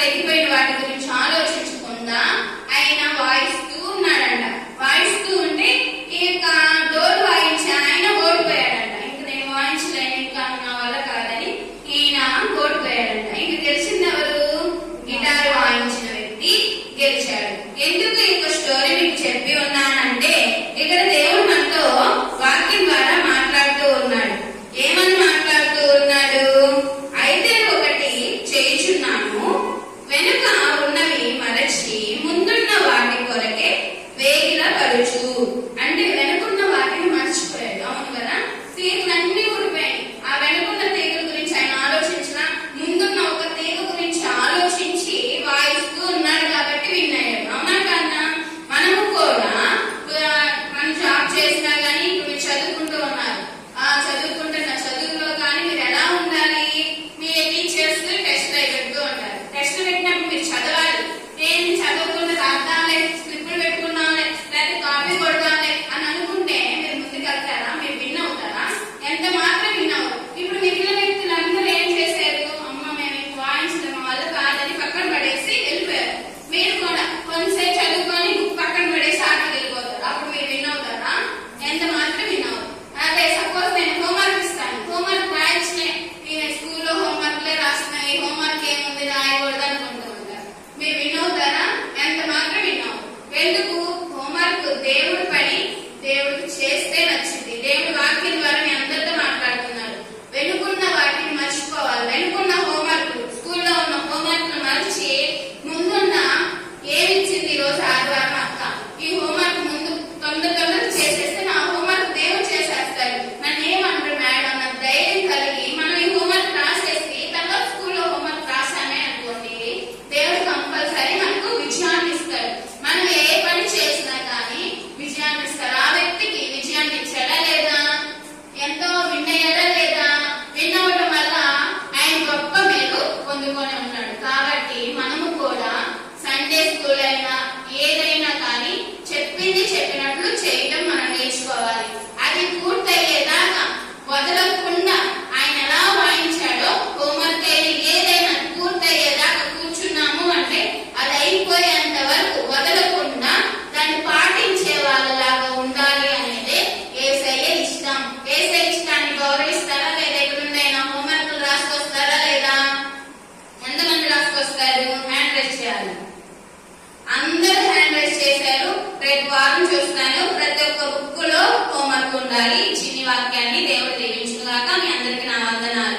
తెగిపోయిన వాటి గురించి ఆలోచించకుండా ఆయన వాయిస్తూ ఉన్నాడంట. వాయిస్తూ ఉంటే ఇక డోర్ వాయించి ఆయన ఓడిపోయాడంట. ఇంక నేను వాయించలేను, ఇంకా నా వల్ల కాదని ఈయన ఓడిపోయాడంట. ఇంక గెలిచింది ఎవరు? గిటార్ వాయించిన వ్యక్తి గెలిచాడు. ఎందుకు ఇంకో స్టోరీ మీకు చెప్పి ఉన్నానంటే, ఇక్కడ దేవుడు మనతో వాక్యం ద్వారా మాట్లాడుతూ ఉన్నాడు. ఏమని మాట్లాడుతూ ఉన్నాడు? అయితే ఒకటి చేయుచున్నాను, వెనుక ఉన్నవి మరచి ముందున్న వాటి కొరకే వేగిల పడుచు. అంటే వెనుకున్న వాటిని మర్చిపోయాడు. అవును కదా, తీగలన్నీ ఊడిపోయాయి. ఆ వెనుకున్న తీగల గురించి ఆయన ఆలోచించిన, ముందున్న ఒక తీగ గురించి ఆలోచించి వాయిస్తూ ఉన్నాడు కాబట్టి విన్ అయ్యాడు. అవునా కన్నా? మనము కూడా మనం జాబ్ చేసినా గానీ ఇప్పుడు మీరు చదువుకుంటూ ఉన్నారు. చదువుకుంటున్న చదువులో కానీ మీరు ఎలా ఉండాలి? మీ టీచర్స్ టెస్ట్లు పెడుతూ ఉంటారు. టెస్ట్లు పెట్టినప్పుడు మీరు చదవాలి. నేను చదువుకున్న రాద్దాంలే, స్లిప్పులు పెట్టుకున్నాంలే, లేకపోతే కాపీ కొడదాంలే అని అనుకుంటే మీరు ముందుకు వెళ్తారా? మీరు విన్ అవుతారా? ఎంత మాత్రం విన్ అవ్వరు. ఇప్పుడు మిగిలిన వ్యక్తులు అందరూ ఏం చేశారు? అమ్మ మేము వాయించడం మా వల్ల కాదని పక్కన పడేసి వెళ్ళిపోయారు. మీరు కూడా కొంచెంసేపు చదువుకొని బుక్ పక్కన పడేసి ఆటలు వెళ్ళిపోతారు. అప్పుడు మీరు విన్ అవుతారా? ఎంత మాత్రం విన్ అవ్వరు. అదే సపోజ్ నేను హోంవర్క్ ఇస్తాను, హోంవర్క్ రాయించలే, నేను స్కూల్లో హోంవర్క్లే రాస్తున్నాయి, హోంవర్క్ ఏముంది రాయకూడదు అనుకుంటూ ఉంటారు. మీరు విన్ అవుతారా? ఎంత మాత్రం విన్ అవ్వరు. ఎందుకు? హోంవర్క్ దేవుడి పని, దేవుడికి చేస్తే నచ్చింది. దేవుడి వాక్యం ద్వారా మీ అందరితో మాట్లాడుతున్నారు. వెనుకున్న వాటిని మర్చిపోవాలి. వెనుకున్న హోంవర్క్, స్కూల్లో ఉన్న హోంవర్క్ మర్చి ముందున్న ఏమిచ్చింది ఈ రోజు ఆదివారం అక్క, ఈ హోంవర్క్ ముందు తొందర చేసేస్తే నా హోంవర్క్ దేవుడు చేసేస్తాడు, నన్ను ఏమంటారు మేడం అన్న ధైర్యం కలిగి మనం ఈ హోంవర్క్ రాసేసి తర్వాత స్కూల్లో హోంవర్క్ రాసామే అనుకోండి, దేవుడు కంపల్సరీ మనకు విజయాన్ని ఇస్తాడు. మనం ఏ పని చేసినా కానీ విజయాన్ని ఇస్తాడు. ఆ వ్యక్తికి విజయాన్ని ఇచ్చాడా లేదా? ఎంతో విన్ అయ్యాడా లేదా? విన్ అవ్వడం వల్ల ఆయన గొప్ప మేలు పొందుకొని ఉన్నాడు. కాబట్టి మనము కూడా సండే స్కూల్ అయినా ఏదైనా కానీ చెప్పింది చెప్పినట్లు చేయడం మనం నేర్చుకోవాలి. అది పూర్తయ్యేదాకా వదలకుండా ఆయన ఎలా వాయించాడో హోంవర్క్ ఏదైనా పూర్తయ్యేదాకా కూర్చున్నాము అంటే అది అయిపోయేంత వరకు వదలకుండా దాన్ని పాటించే వాళ్ళలాగా ఉండాలి అనేది యేసయ్య ఇష్టం. యేసయ్య ఇష్టాన్ని గౌరవిస్తారా లేదా? ఎక్కడుండైనా హోంవర్క్ రాసుకొస్తారా లేదా? ఎంతమంది రాసుకొస్తారు? హ్యాండ్ రైజ్ చేయాలి. అందరూ హ్యాండ్ రైజ్ చేశారు. రేపు వారం చూస్తాను. ప్రతి ఒక్క బుక్ లో హోంవర్క్ ఉండాలి. చిన్ని వాక్యాన్ని దేవుడు దీవించుగాక. మీ అందరికీ నా వందనాలు.